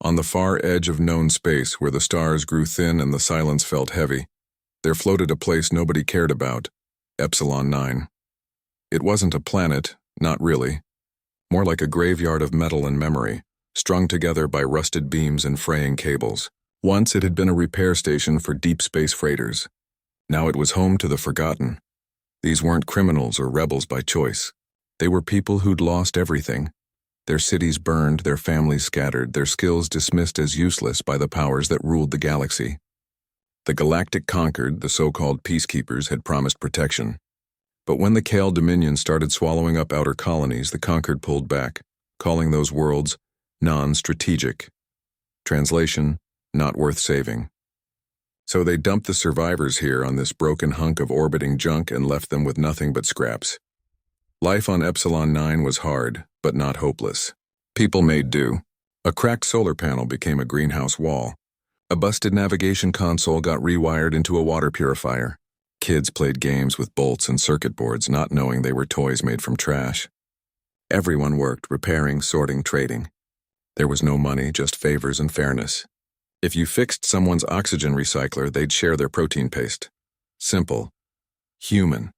On the far edge of known space, where the stars grew thin and the silence felt heavy, there floated a place nobody cared about, Epsilon 9. It wasn't a planet, not really. More like a graveyard of metal and memory, strung together by rusted beams and fraying cables. Once it had been a repair station for deep space freighters. Now it was home to the forgotten. These weren't criminals or rebels by choice. They were people who'd lost everything. Their cities burned, their families scattered, their skills dismissed as useless by the powers that ruled the galaxy. The Galactic conquered, the so-called peacekeepers had promised protection. But when the Kale Dominion started swallowing up outer colonies, the conquered pulled back, calling those worlds non-strategic. Translation, not worth saving. So they dumped the survivors here on this broken hunk of orbiting junk and left them with nothing but scraps. Life on Epsilon 9 was hard, but not hopeless. People made do. A cracked solar panel became a greenhouse wall. A busted navigation console got rewired into a water purifier. Kids played games with bolts and circuit boards, not knowing they were toys made from trash. Everyone worked, repairing, sorting, trading. There was no money, just favors and fairness. If you fixed someone's oxygen recycler, they'd share their protein paste. Simple. Human.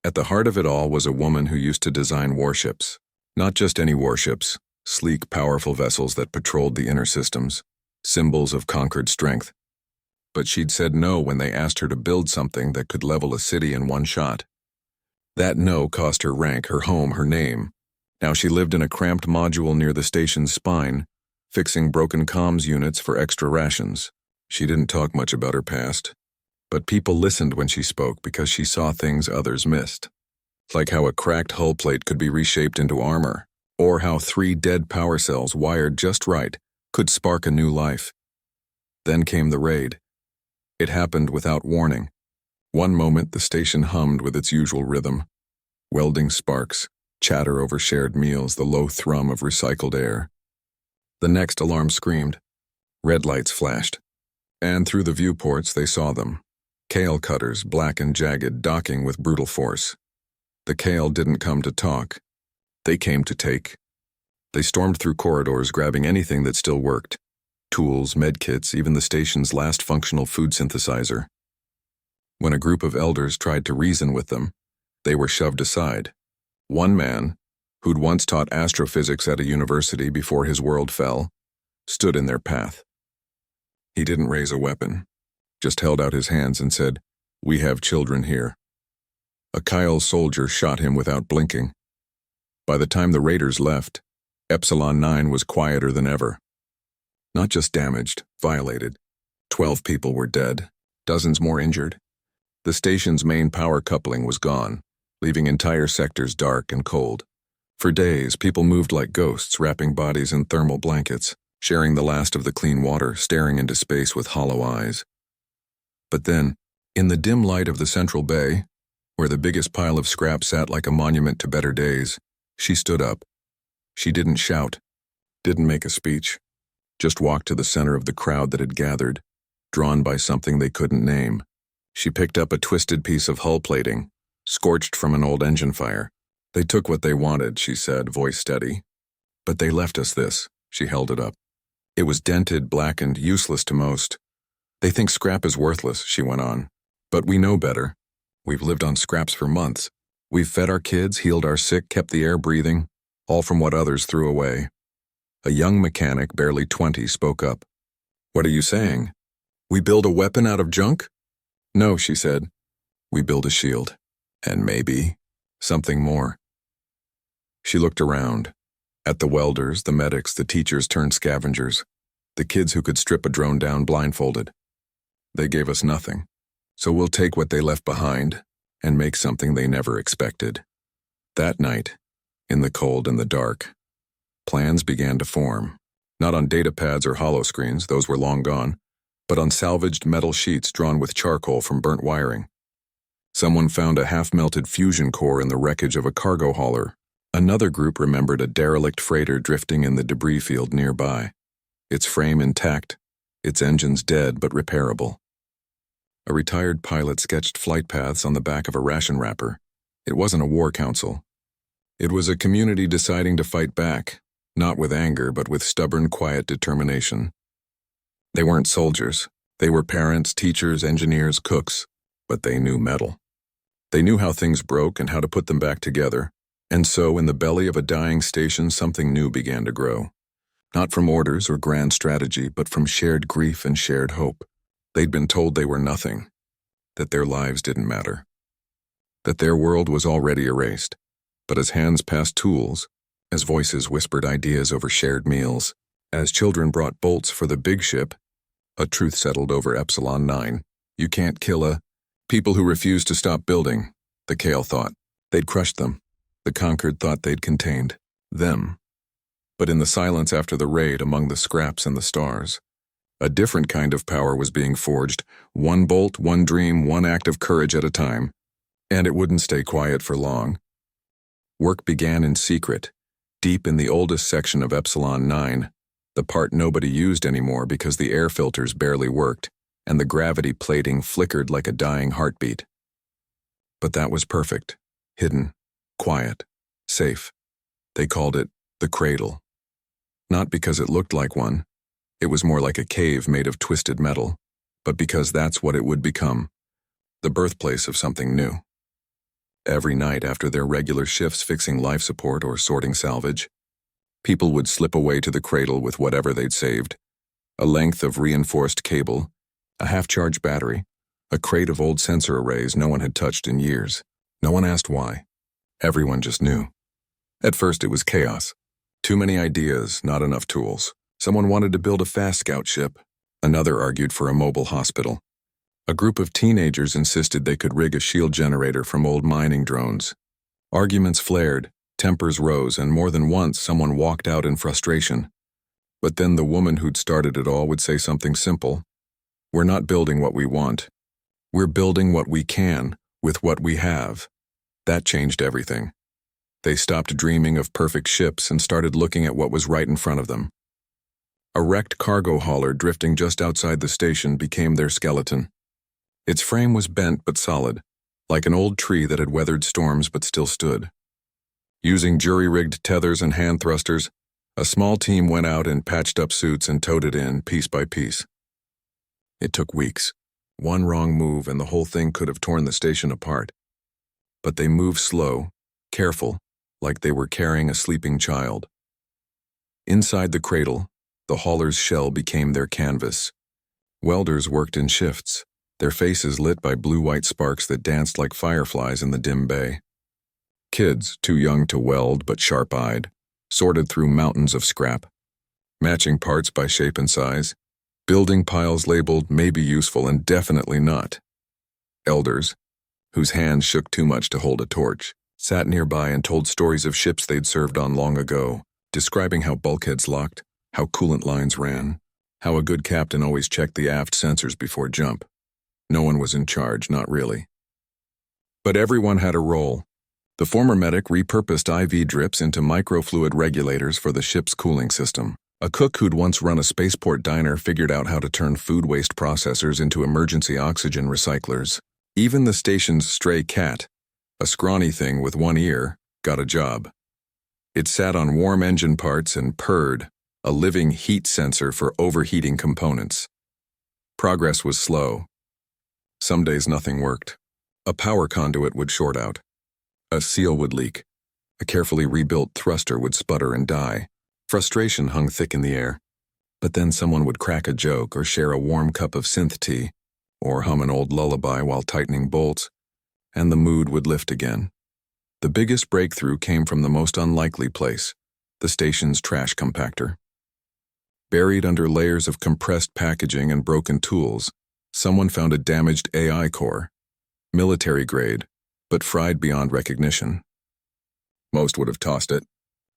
At the heart of it all was a woman who used to design warships. Not just any warships, sleek, powerful vessels that patrolled the inner systems, symbols of conquered strength. But she'd said no when they asked her to build something that could level a city in one shot. That no cost her rank, her home, her name. Now she lived in a cramped module near the station's spine, fixing broken comms units for extra rations. She didn't talk much about her past. But people listened when she spoke because she saw things others missed. Like how a cracked hull plate could be reshaped into armor, or how 3 dead power cells wired just right could spark a new life. Then came the raid. It happened without warning. One moment the station hummed with its usual rhythm. Welding sparks, chatter over shared meals, the low thrum of recycled air. The next alarm screamed. Red lights flashed. And through the viewports they saw them. Kale cutters, black and jagged, docking with brutal force. The Kale didn't come to talk. They came to take. They stormed through corridors, grabbing anything that still worked. Tools, medkits, even the station's last functional food synthesizer. When a group of elders tried to reason with them, they were shoved aside. One man, who'd once taught astrophysics at a university before his world fell, stood in their path. He didn't raise a weapon. Just held out his hands and said, "We have children here." A Kyle soldier shot him without blinking. By the time the raiders left, Epsilon 9 was quieter than ever. Not just damaged, violated. 12 people were dead, dozens more injured. The station's main power coupling was gone, leaving entire sectors dark and cold. For days, people moved like ghosts, wrapping bodies in thermal blankets, sharing the last of the clean water, staring into space with hollow eyes. But then, in the dim light of the central bay, where the biggest pile of scrap sat like a monument to better days, she stood up. She didn't shout, didn't make a speech, just walked to the center of the crowd that had gathered, drawn by something they couldn't name. She picked up a twisted piece of hull plating, scorched from an old engine fire. "They took what they wanted," she said, voice steady. "But they left us this." She held it up. It was dented, blackened, useless to most. "They think scrap is worthless," she went on. "But we know better. We've lived on scraps for months. We've fed our kids, healed our sick, kept the air breathing, all from what others threw away." A young mechanic, barely 20, spoke up. "What are you saying? We build a weapon out of junk?" "No," she said. "We build a shield. And maybe something more." She looked around. At the welders, the medics, the teachers turned scavengers. The kids who could strip a drone down blindfolded. "They gave us nothing. So we'll take what they left behind and make something they never expected." That night, in the cold and the dark, plans began to form. Not on data pads or hollow screens, those were long gone, but on salvaged metal sheets drawn with charcoal from burnt wiring. Someone found a half-melted fusion core in the wreckage of a cargo hauler. Another group remembered a derelict freighter drifting in the debris field nearby. Its frame intact, its engines dead but repairable. A retired pilot sketched flight paths on the back of a ration wrapper. It wasn't a war council. It was a community deciding to fight back, Not with anger, but with stubborn, quiet determination. They weren't soldiers. They were parents, teachers, engineers, cooks, but they knew metal. They knew how things broke and how to put them back together. And so, in the belly of a dying station, something new began to grow. Not from orders or grand strategy, but from shared grief and shared hope. They'd been told they were nothing, that their lives didn't matter, that their world was already erased. But as hands passed tools, as voices whispered ideas over shared meals, as children brought bolts for the big ship, a truth settled over Epsilon 9. You can't kill people who refuse to stop building, the Kale thought. They'd crushed them. The Conquered thought they'd contained them. But in the silence after the raid, among the scraps and the stars, a different kind of power was being forged, one bolt, one dream, one act of courage at a time. And it wouldn't stay quiet for long. Work began in secret, deep in the oldest section of Epsilon 9, the part nobody used anymore because the air filters barely worked, and the gravity plating flickered like a dying heartbeat. But that was perfect, hidden, quiet, safe. They called it the cradle. Not because it looked like one, it was more like a cave made of twisted metal, but because that's what it would become, the birthplace of something new. Every night after their regular shifts fixing life support or sorting salvage, people would slip away to the cradle with whatever they'd saved, a length of reinforced cable, a half-charged battery, a crate of old sensor arrays no one had touched in years. No one asked why. Everyone just knew. At first it was chaos. Too many ideas, not enough tools. Someone wanted to build a fast scout ship. Another argued for a mobile hospital. A group of teenagers insisted they could rig a shield generator from old mining drones. Arguments flared, tempers rose, and more than once someone walked out in frustration. But then the woman who'd started it all would say something simple. We're not building what we want. We're building what we can, with what we have. That changed everything. They stopped dreaming of perfect ships and started looking at what was right in front of them. A wrecked cargo hauler drifting just outside the station became their skeleton. Its frame was bent but solid, like an old tree that had weathered storms but still stood. Using jury-rigged tethers and hand thrusters, a small team went out in patched-up suits and towed it in, piece by piece. It took weeks. One wrong move and the whole thing could have torn the station apart. But they moved slow, careful, like they were carrying a sleeping child. Inside the cradle, the hauler's shell became their canvas. Welders worked in shifts, their faces lit by blue-white sparks that danced like fireflies in the dim bay. Kids, too young to weld but sharp-eyed, sorted through mountains of scrap, matching parts by shape and size, building piles labeled maybe useful and definitely not. Elders, whose hands shook too much to hold a torch, sat nearby and told stories of ships they'd served on long ago, describing how bulkheads locked, how coolant lines ran, how a good captain always checked the aft sensors before jump. No one was in charge, not really. But everyone had a role. The former medic repurposed IV drips into microfluid regulators for the ship's cooling system. A cook who'd once run a spaceport diner figured out how to turn food waste processors into emergency oxygen recyclers. Even the station's stray cat, a scrawny thing with one ear, got a job. It sat on warm engine parts and purred, a living heat sensor for overheating components. Progress was slow. Some days nothing worked. A power conduit would short out. A seal would leak. A carefully rebuilt thruster would sputter and die. Frustration hung thick in the air. But then someone would crack a joke or share a warm cup of synth tea, or hum an old lullaby while tightening bolts, and the mood would lift again. The biggest breakthrough came from the most unlikely place, the station's trash compactor. Buried under layers of compressed packaging and broken tools, someone found a damaged AI core, military grade, but fried beyond recognition. Most would have tossed it,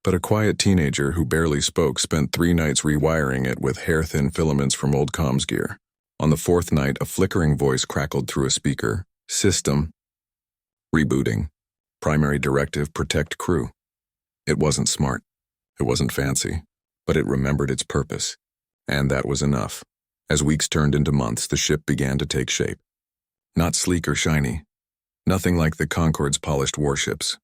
but a quiet teenager who barely spoke spent 3 nights rewiring it with hair-thin filaments from old comms gear. On the 4th night, a flickering voice crackled through a speaker. System. Rebooting. Primary directive, protect crew. It wasn't smart. It wasn't fancy. But it remembered its purpose. And that was enough. As weeks turned into months, the ship began to take shape. Not sleek or shiny. Nothing like the Concorde's polished warships.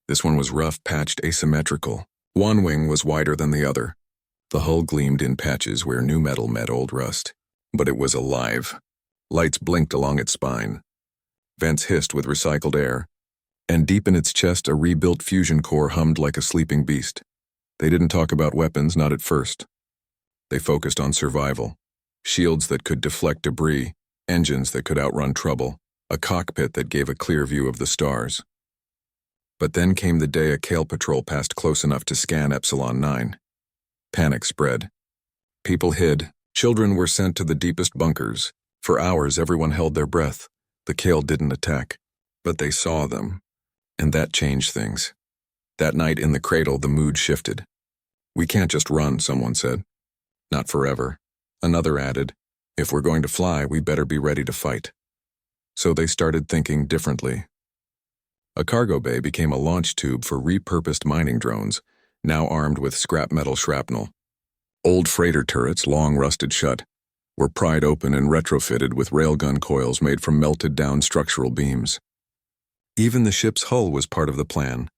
This one was rough, patched, asymmetrical. One wing was wider than the other. The hull gleamed in patches where new metal met old rust. But it was alive. Lights blinked along its spine. Vents hissed with recycled air. And deep in its chest, a rebuilt fusion core hummed like a sleeping beast. They didn't talk about weapons, not at first. They focused on survival. Shields that could deflect debris, engines that could outrun trouble, a cockpit that gave a clear view of the stars. But then came the day a Kale patrol passed close enough to scan Epsilon 9. Panic spread. People hid. Children were sent to the deepest bunkers. For hours, everyone held their breath. The Kale didn't attack, but they saw them. And that changed things. That night in the cradle, the mood shifted. "We can't just run," someone said. "Not forever." Another added, "If we're going to fly, we better be ready to fight." So they started thinking differently. A cargo bay became a launch tube for repurposed mining drones, now armed with scrap metal shrapnel. Old freighter turrets, long rusted shut, were pried open and retrofitted with railgun coils made from melted-down structural beams. Even the ship's hull was part of the plan,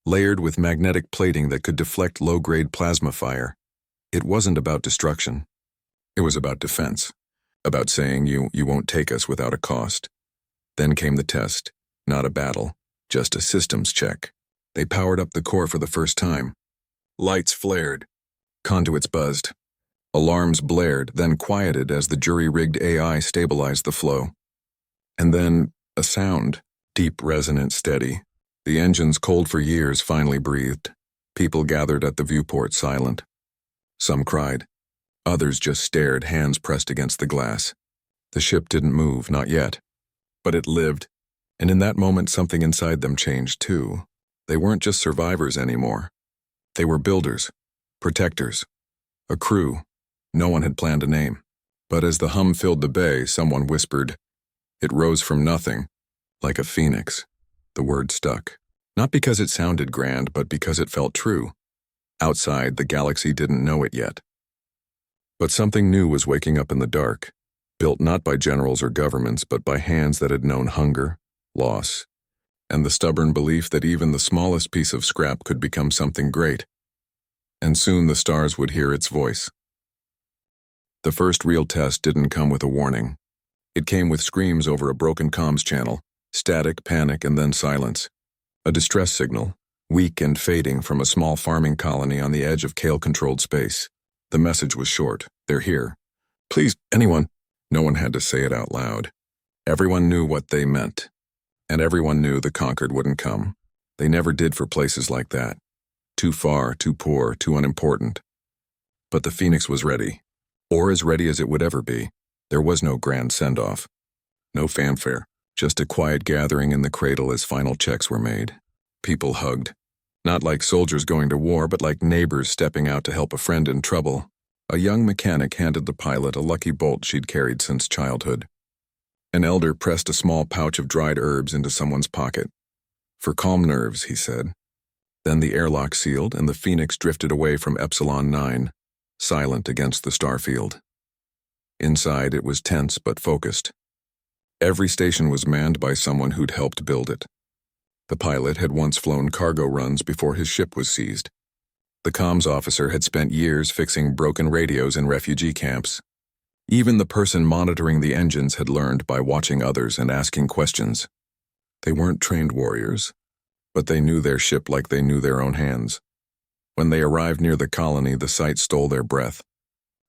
layered with magnetic plating that could deflect low-grade plasma fire. It wasn't about destruction. It was about defense, about saying you won't take us without a cost. Then came the test, not a battle, just a systems check. They powered up the core for the first time. Lights flared. Conduits buzzed. Alarms blared, then quieted as the jury-rigged AI stabilized the flow. And then, a sound, deep, resonant, steady. The engines, cold for years, finally breathed. People gathered at the viewport, silent. Some cried. Others just stared, hands pressed against the glass. The ship didn't move, not yet. But it lived. And in that moment, something inside them changed, too. They weren't just survivors anymore. They were builders, protectors, a crew. No one had planned a name. But as the hum filled the bay, someone whispered. It rose from nothing, like a phoenix. The word stuck. Not because it sounded grand, but because it felt true. Outside, the galaxy didn't know it yet. But something new was waking up in the dark, built not by generals or governments, but by hands that had known hunger, loss, and the stubborn belief that even the smallest piece of scrap could become something great. And soon the stars would hear its voice. The first real test didn't come with a warning. It came with screams over a broken comms channel, static, panic, and then silence. A distress signal, weak and fading from a small farming colony on the edge of Kale-controlled space. The message was short. They're here. Please, anyone. No one had to say it out loud. Everyone knew what they meant. And everyone knew the conquered wouldn't come. They never did for places like that. Too far, too poor, too unimportant. But the Phoenix was ready. Or as ready as it would ever be. There was no grand send-off. No fanfare. Just a quiet gathering in the cradle as final checks were made. People hugged. Not like soldiers going to war, but like neighbors stepping out to help a friend in trouble. A young mechanic handed the pilot a lucky bolt she'd carried since childhood. An elder pressed a small pouch of dried herbs into someone's pocket. For calm nerves, he said. Then the airlock sealed and the Phoenix drifted away from Epsilon 9, silent against the starfield. Inside, it was tense but focused. Every station was manned by someone who'd helped build it. The pilot had once flown cargo runs before his ship was seized. The comms officer had spent years fixing broken radios in refugee camps. Even the person monitoring the engines had learned by watching others and asking questions. They weren't trained warriors, but they knew their ship like they knew their own hands. When they arrived near the colony, the sight stole their breath.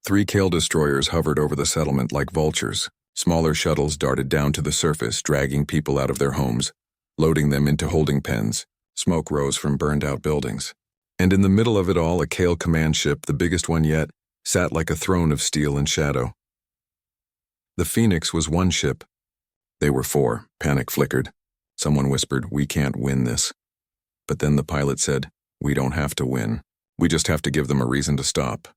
3 Kale destroyers hovered over the settlement like vultures. Smaller shuttles darted down to the surface, dragging people out of their homes, loading them into holding pens. Smoke rose from burned-out buildings. And in the middle of it all, a Kale command ship, the biggest one yet, sat like a throne of steel and shadow. The Phoenix was one ship. They were 4. Panic flickered. Someone whispered, "We can't win this." But then the pilot said, "We don't have to win. We just have to give them a reason to stop."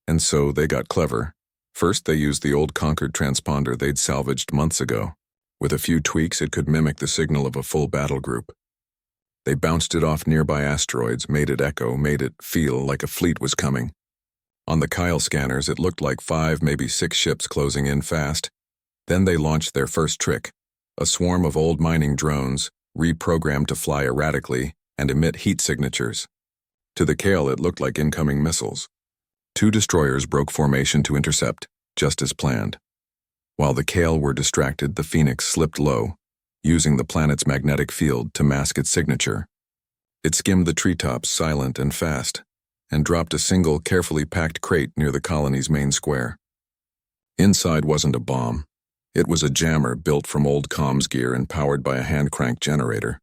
And so they got clever. First, they used the old Concord transponder they'd salvaged months ago. With a few tweaks, it could mimic the signal of a full battle group. They bounced it off nearby asteroids, made it echo, made it feel like a fleet was coming. On the Kyle scanners, it looked like 5, maybe 6 ships closing in fast. Then they launched their first trick, a swarm of old mining drones, reprogrammed to fly erratically and emit heat signatures. To the Kale, it looked like incoming missiles. 2 destroyers broke formation to intercept, just as planned. While the Kale were distracted, the Phoenix slipped low, using the planet's magnetic field to mask its signature. It skimmed the treetops, silent and fast, and dropped a single, carefully packed crate near the colony's main square. Inside wasn't a bomb. It was a jammer built from old comms gear and powered by a hand-cranked generator.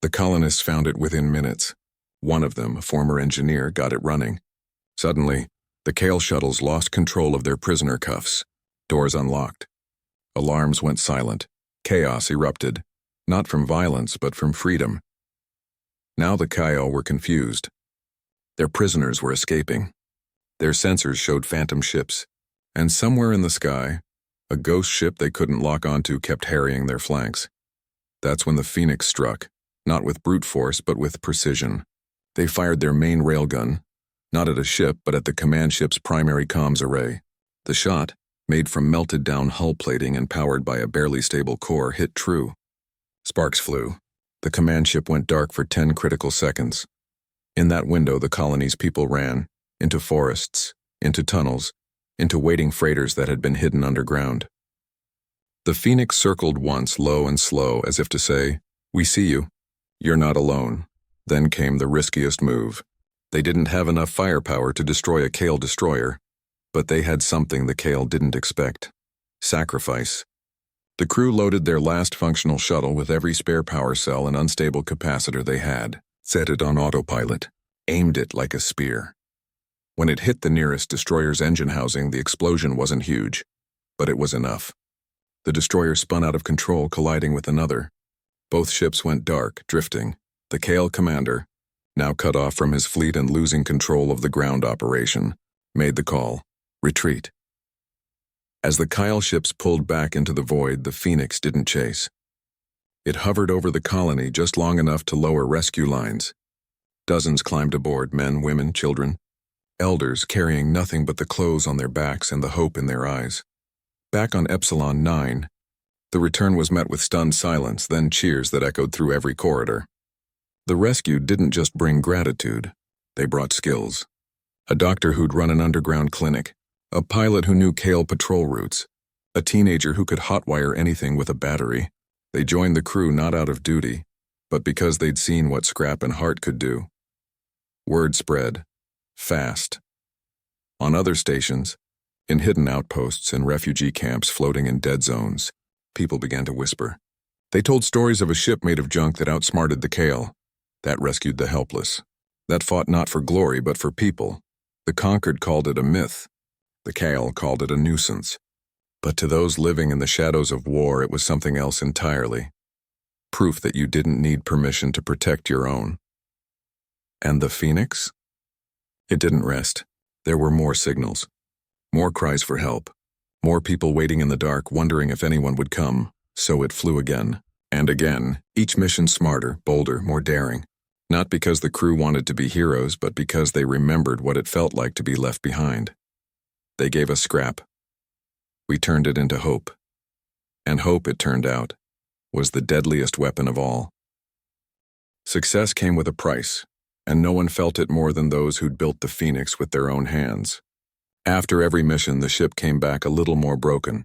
The colonists found it within minutes. One of them, a former engineer, got it running. Suddenly, the Kale shuttles lost control of their prisoner cuffs. Doors unlocked. Alarms went silent. Chaos erupted, not from violence but from freedom. Now the Kale were confused. Their prisoners were escaping. Their sensors showed phantom ships, and somewhere in the sky, a ghost ship they couldn't lock onto kept harrying their flanks. That's when the Phoenix struck, not with brute force but with precision. They fired their main railgun, not at a ship but at the command ship's primary comms array. The shot, made from melted-down hull plating and powered by a barely stable core, hit true. Sparks flew. The command ship went dark for 10 critical seconds. In that window, the colony's people ran, into forests, into tunnels, into waiting freighters that had been hidden underground. The Phoenix circled once, low and slow, as if to say, "We see you. You're not alone." Then came the riskiest move. They didn't have enough firepower to destroy a Kale destroyer, but they had something the Kale didn't expect: sacrifice. The crew loaded their last functional shuttle with every spare power cell and unstable capacitor they had, set it on autopilot, aimed it like a spear. When it hit the nearest destroyer's engine housing, the explosion wasn't huge, but it was enough. The destroyer spun out of control, colliding with another. Both ships went dark, drifting. The Kale commander, now cut off from his fleet and losing control of the ground operation, made the call: retreat. As the Kale ships pulled back into the void, the Phoenix didn't chase. It hovered over the colony just long enough to lower rescue lines. Dozens climbed aboard, men, women, children, elders carrying nothing but the clothes on their backs and the hope in their eyes. Back on Epsilon 9, the return was met with stunned silence, then cheers that echoed through every corridor. The rescue didn't just bring gratitude, they brought skills. A doctor who'd run an underground clinic, a pilot who knew Kale patrol routes, a teenager who could hotwire anything with a battery. They joined the crew not out of duty, but because they'd seen what Scrap and Hart could do. Word spread, fast. On other stations, in hidden outposts and refugee camps floating in dead zones, people began to whisper. They told stories of a ship made of junk that outsmarted the Kale, that rescued the helpless, that fought not for glory but for people. The conquered called it a myth. The Kale called it a nuisance. But to those living in the shadows of war, it was something else entirely. Proof that you didn't need permission to protect your own. And the Phoenix? It didn't rest. There were more signals. More cries for help. More people waiting in the dark, wondering if anyone would come. So it flew again. And again, each mission smarter, bolder, more daring. Not because the crew wanted to be heroes, but because they remembered what it felt like to be left behind. They gave us Scrap. We turned it into hope. And hope, it turned out, was the deadliest weapon of all. Success came with a price, and no one felt it more than those who'd built the Phoenix with their own hands. After every mission, the ship came back a little more broken.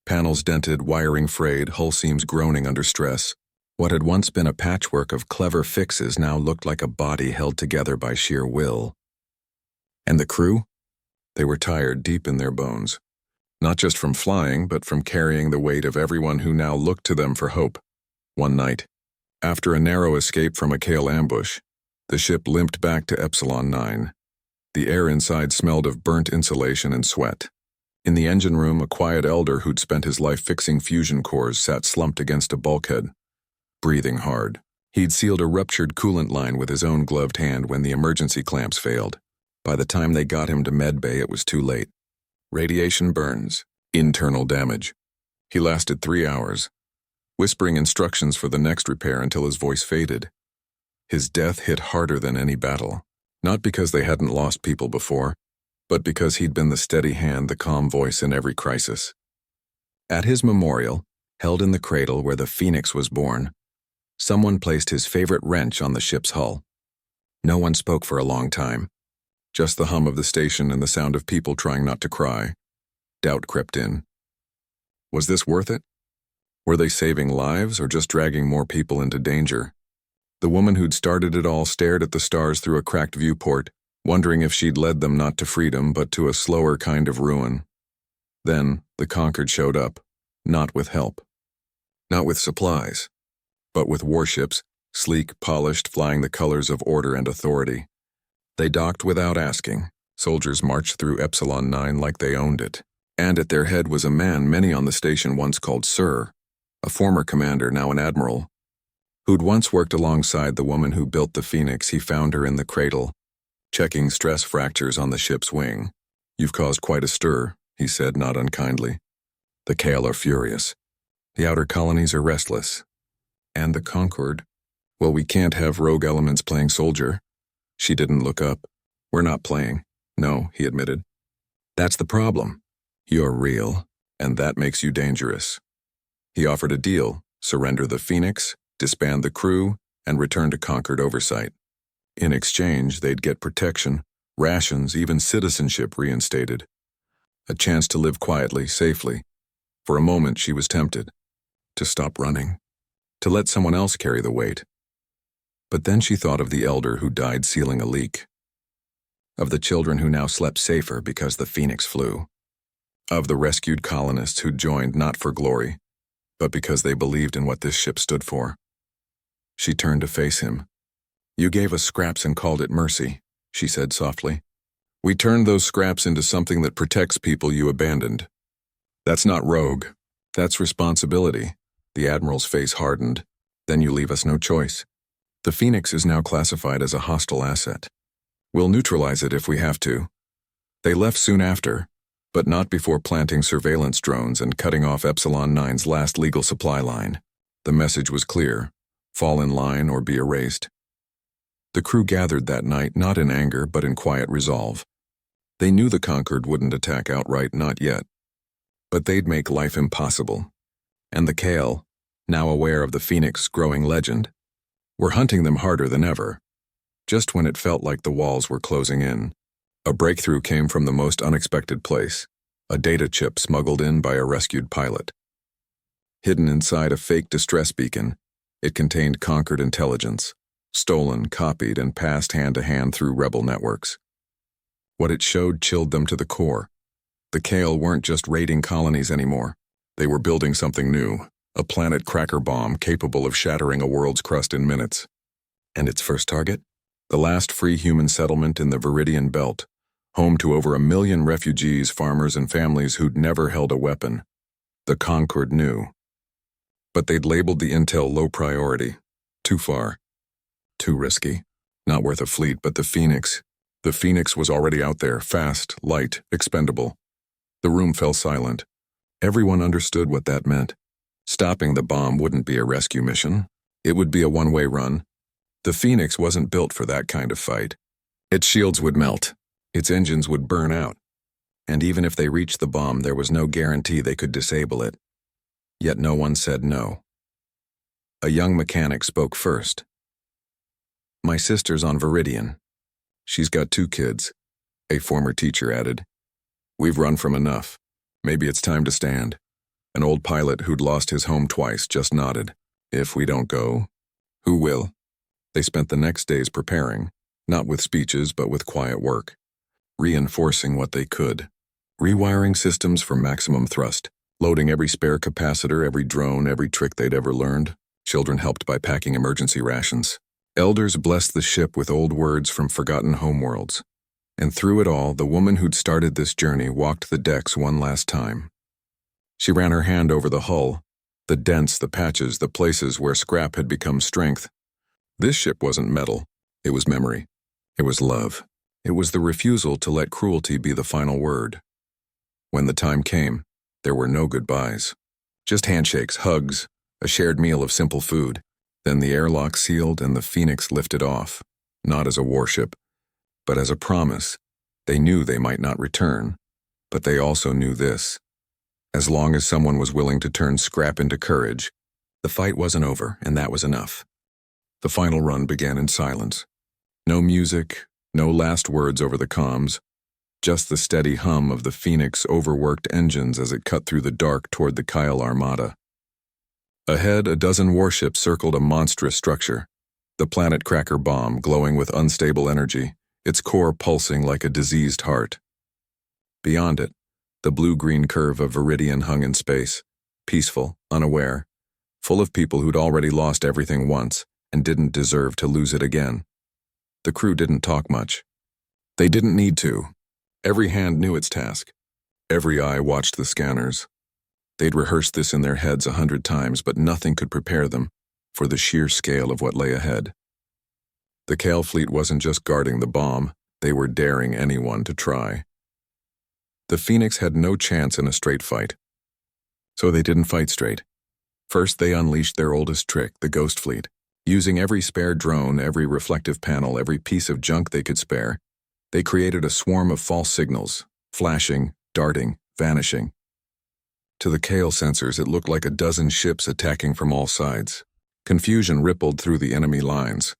Panels dented, wiring frayed, hull seams groaning under stress. What had once been a patchwork of clever fixes now looked like a body held together by sheer will. And the crew? They were tired deep in their bones. Not just from flying, but from carrying the weight of everyone who now looked to them for hope. One night, after a narrow escape from a Kale ambush, the ship limped back to Epsilon 9. The air inside smelled of burnt insulation and sweat. In the engine room, a quiet elder who'd spent his life fixing fusion cores sat slumped against a bulkhead, breathing hard. He'd sealed a ruptured coolant line with his own gloved hand when the emergency clamps failed. By the time they got him to medbay, it was too late. Radiation burns, internal damage. He lasted 3 hours, whispering instructions for the next repair until his voice faded. His death hit harder than any battle, not because they hadn't lost people before, but because he'd been the steady hand, the calm voice in every crisis. At his memorial, held in the cradle where the Phoenix was born, someone placed his favorite wrench on the ship's hull. No one spoke for a long time. Just the hum of the station and the sound of people trying not to cry. Doubt crept in. Was this worth it? Were they saving lives or just dragging more people into danger? The woman who'd started it all stared at the stars through a cracked viewport, wondering if she'd led them not to freedom but to a slower kind of ruin. Then, the Concord showed up, not with help. Not with supplies, but with warships, sleek, polished, flying the colors of order and authority. They docked without asking. Soldiers marched through Epsilon 9 like they owned it. And at their head was a man many on the station once called Sir, a former commander, now an admiral, who'd once worked alongside the woman who built the Phoenix. He found her in the cradle, checking stress fractures on the ship's wing. "You've caused quite a stir," he said, not unkindly. "The Kale are furious. The outer colonies are restless. And the Concord, well, we can't have rogue elements playing soldier." She didn't look up. "We're not playing." "No," he admitted. "That's the problem. You're real, and that makes you dangerous." He offered a deal: surrender the Phoenix, disband the crew, and return to Concord oversight. In exchange, they'd get protection, rations, even citizenship reinstated. A chance to live quietly, safely. For a moment, she was tempted. To stop running. To let someone else carry the weight. But then she thought of the elder who died sealing a leak. Of the children who now slept safer because the Phoenix flew. Of the rescued colonists who joined not for glory, but because they believed in what this ship stood for. She turned to face him. "You gave us scraps and called it mercy," she said softly. "We turned those scraps into something that protects people you abandoned. That's not rogue. That's responsibility." The Admiral's face hardened. "Then you leave us no choice. The Phoenix is now classified as a hostile asset. We'll neutralize it if we have to." They left soon after, but not before planting surveillance drones and cutting off Epsilon 9's last legal supply line. The message was clear: fall in line or be erased. The crew gathered that night not in anger but in quiet resolve. They knew the Concord wouldn't attack outright, not yet. But they'd make life impossible. And the Kale, now aware of the Phoenix growing legend, were hunting them harder than ever. Just when it felt like the walls were closing in, a breakthrough came from the most unexpected place: a data chip smuggled in by a rescued pilot. Hidden inside a fake distress beacon, it contained Concord intelligence, stolen, copied, and passed hand to hand through rebel networks. What it showed chilled them to the core. The Kale weren't just raiding colonies anymore. They were building something new, a planet cracker bomb capable of shattering a world's crust in minutes. And its first target? The last free human settlement in the Viridian Belt, home to over 1 million refugees, farmers, and families who'd never held a weapon. The Concord knew. But they'd labeled the intel low priority. Too far. Too risky. Not worth a fleet, but the Phoenix. The Phoenix was already out there, fast, light, expendable. The room fell silent. Everyone understood what that meant. Stopping the bomb wouldn't be a rescue mission. It would be a one-way run. The Phoenix wasn't built for that kind of fight. Its shields would melt. Its engines would burn out. And even if they reached the bomb, there was no guarantee they could disable it. Yet no one said no. A young mechanic spoke first. "My sister's on Viridian. She's got 2 kids," a former teacher added. "We've run from enough. Maybe it's time to stand." An old pilot who'd lost his home twice just nodded. "If we don't go, who will?" They spent the next days preparing, not with speeches but with quiet work, reinforcing what they could, rewiring systems for maximum thrust, loading every spare capacitor, every drone, every trick they'd ever learned. Children helped by packing emergency rations. Elders blessed the ship with old words from forgotten homeworlds. And through it all, the woman who'd started this journey walked the decks one last time. She ran her hand over the hull, the dents, the patches, the places where scrap had become strength. This ship wasn't metal. It was memory. It was love. It was the refusal to let cruelty be the final word. When the time came, there were no goodbyes. Just handshakes, hugs, a shared meal of simple food. Then the airlock sealed and the Phoenix lifted off, not as a warship, but as a promise. They knew they might not return, but they also knew this. As long as someone was willing to turn scrap into courage, the fight wasn't over, and that was enough. The final run began in silence. No music, no last words over the comms, just the steady hum of the Phoenix overworked engines as it cut through the dark toward the Kyle Armada. Ahead, a dozen warships circled a monstrous structure, the Planet Cracker bomb glowing with unstable energy, its core pulsing like a diseased heart. Beyond it, the blue-green curve of Viridian hung in space, peaceful, unaware, full of people who'd already lost everything once and didn't deserve to lose it again. The crew didn't talk much. They didn't need to. Every hand knew its task. Every eye watched the scanners. They'd rehearsed this in their heads 100 times, but nothing could prepare them for the sheer scale of what lay ahead. The Kale fleet wasn't just guarding the bomb, they were daring anyone to try. The Phoenix had no chance in a straight fight. So they didn't fight straight. First, they unleashed their oldest trick, the Ghost Fleet. Using every spare drone, every reflective panel, every piece of junk they could spare, they created a swarm of false signals, flashing, darting, vanishing. To the Kale sensors, it looked like a dozen ships attacking from all sides. Confusion rippled through the enemy lines.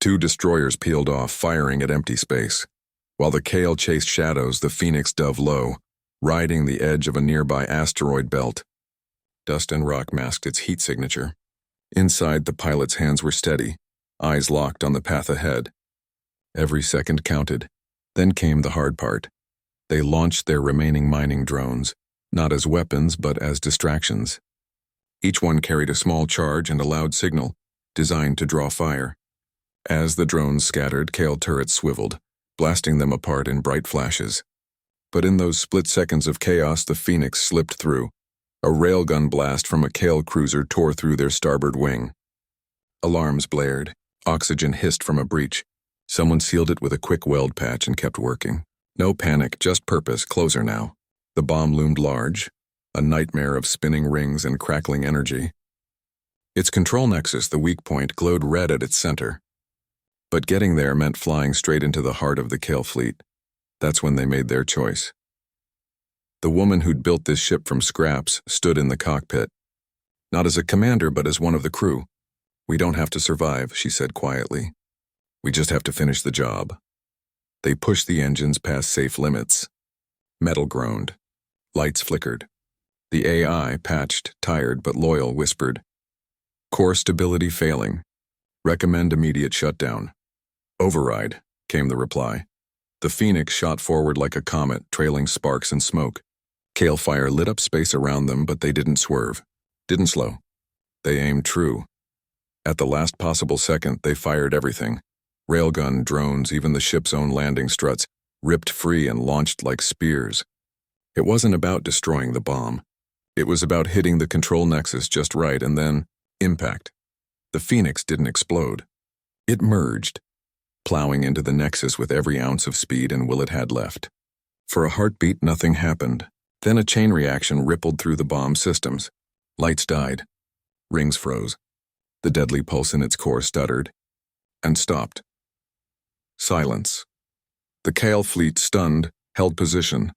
2 destroyers peeled off, firing at empty space. While the Kale chased shadows, the Phoenix dove low, riding the edge of a nearby asteroid belt. Dust and rock masked its heat signature. Inside, the pilot's hands were steady, eyes locked on the path ahead. Every second counted. Then came the hard part. They launched their remaining mining drones, not as weapons but as distractions. Each one carried a small charge and a loud signal, designed to draw fire. As the drones scattered, Kale turrets swiveled, blasting them apart in bright flashes. But in those split seconds of chaos, the Phoenix slipped through. A railgun blast from a Kale cruiser tore through their starboard wing. Alarms blared. Oxygen hissed from a breach. Someone sealed it with a quick weld patch and kept working. No panic, just purpose, closer now. The bomb loomed large, a nightmare of spinning rings and crackling energy. Its control nexus, the weak point, glowed red at its center. But getting there meant flying straight into the heart of the Kale fleet. That's when they made their choice. The woman who'd built this ship from scraps stood in the cockpit. Not as a commander, but as one of the crew. "We don't have to survive," she said quietly. "We just have to finish the job." They pushed the engines past safe limits. Metal groaned. Lights flickered. The AI, patched, tired, but loyal, whispered, "Core stability failing. Recommend immediate shutdown." "Override," came the reply. The Phoenix shot forward like a comet, trailing sparks and smoke. Kale fire lit up space around them, but they didn't swerve, didn't slow. They aimed true. At the last possible second, they fired everything. Railgun, drones, even the ship's own landing struts, ripped free and launched like spears. It wasn't about destroying the bomb. It was about hitting the control nexus just right and then impact. The Phoenix didn't explode. It merged, plowing into the nexus with every ounce of speed and will it had left. For a heartbeat, nothing happened. Then a chain reaction rippled through the bomb systems. Lights died. Rings froze. The deadly pulse in its core stuttered and stopped. Silence. The Kale fleet, stunned, held position.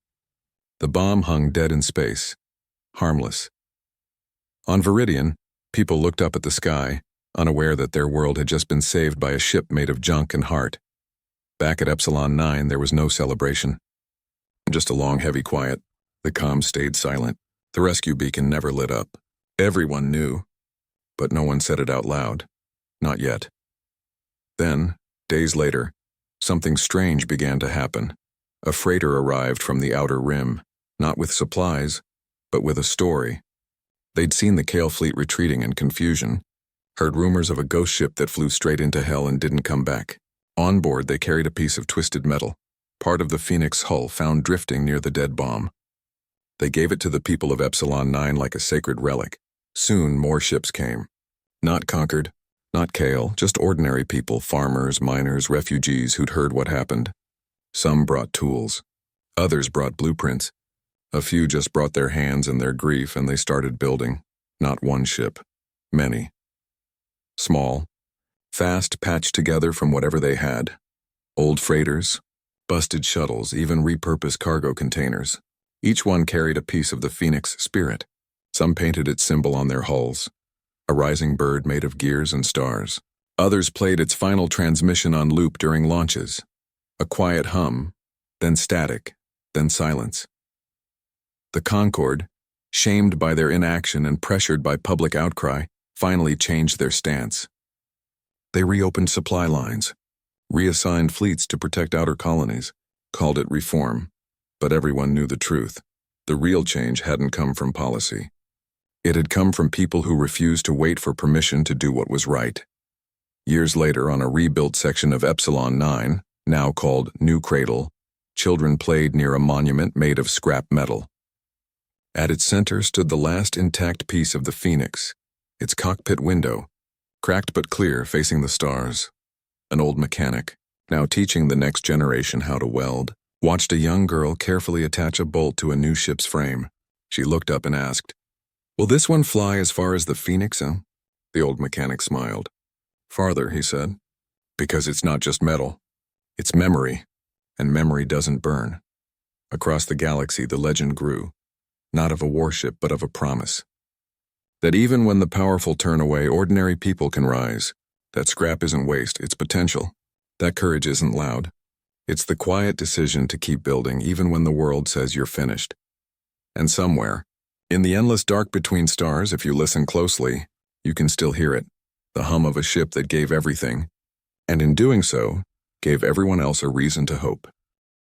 The bomb hung dead in space, harmless. On Viridian, people looked up at the sky, unaware that their world had just been saved by a ship made of junk and heart. Back at Epsilon 9, there was no celebration. Just a long, heavy quiet. The comms stayed silent. The rescue beacon never lit up. Everyone knew, but no one said it out loud. Not yet. Then, days later, something strange began to happen. A freighter arrived from the outer rim, not with supplies, but with a story. They'd seen the Kale fleet retreating in confusion, heard rumors of a ghost ship that flew straight into hell and didn't come back. On board, they carried a piece of twisted metal, part of the Phoenix hull found drifting near the dead bomb. They gave it to the people of Epsilon 9 like a sacred relic. Soon, more ships came. Not conquered, not Kale, just ordinary people, farmers, miners, refugees who'd heard what happened. Some brought tools. Others brought blueprints. A few just brought their hands and their grief, and they started building. Not one ship. Many. Small. Fast, patched together from whatever they had. Old freighters, busted shuttles, even repurposed cargo containers. Each one carried a piece of the Phoenix spirit. Some painted its symbol on their hulls. A rising bird made of gears and stars. Others played its final transmission on loop during launches. A quiet hum, then static, then silence. The Concorde, shamed by their inaction and pressured by public outcry, finally changed their stance. They reopened supply lines, reassigned fleets to protect outer colonies, called it reform. But everyone knew the truth. The real change hadn't come from policy. It had come from people who refused to wait for permission to do what was right. Years later, on a rebuilt section of Epsilon 9, now called New Cradle, children played near a monument made of scrap metal. At its center stood the last intact piece of the Phoenix, its cockpit window, cracked but clear, facing the stars. An old mechanic, now teaching the next generation how to weld, watched a young girl carefully attach a bolt to a new ship's frame. She looked up and asked, "Will this one fly as far as the Phoenix, huh?" The old mechanic smiled. "Farther," he said, "because it's not just metal. It's memory, and memory doesn't burn." Across the galaxy, the legend grew, not of a warship, but of a promise. That even when the powerful turn away, ordinary people can rise. That scrap isn't waste, it's potential. That courage isn't loud. It's the quiet decision to keep building even when the world says you're finished. And somewhere, in the endless dark between stars, if you listen closely, you can still hear it, the hum of a ship that gave everything, and in doing so, gave everyone else a reason to hope.